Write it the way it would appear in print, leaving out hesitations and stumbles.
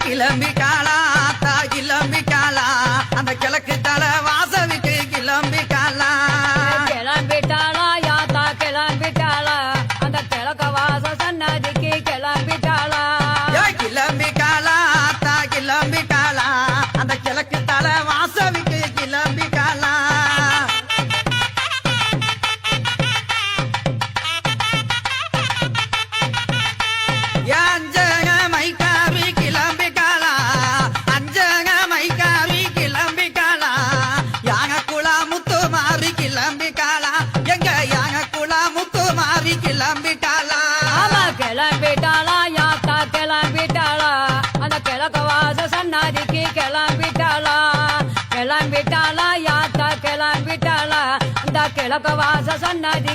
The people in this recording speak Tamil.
கிளம்பிட்டாளா ஆத்தா கிளம்பிட்டாளா அந்த கிழக்கு தலை வாசவிக்கு கிளம்பிட்டாளா கிளம்பிட்டாளா யாத்தா கிளம்பிட்டாளா அந்த கிழக்க வாச சன்னதிக்கு கிளம்பிட்டாளா கிளம்பிட்டாளா ஆத்தா கிளம்பிட்டாளா அந்த கிழக்கு தலை வாசவிக்கு கிளம்பிட்டாளா கிளம்பிட்டாளா யாத்தா கிளம்பிட்டாளா அந்த கிழக்க வாச சன்னதிக்கு கிளம்பிட்டாளா கிளம்பிட்டாளா யாத்தா கிளம்பிட்டாளா அந்த கிழக்க வாச சன்னதி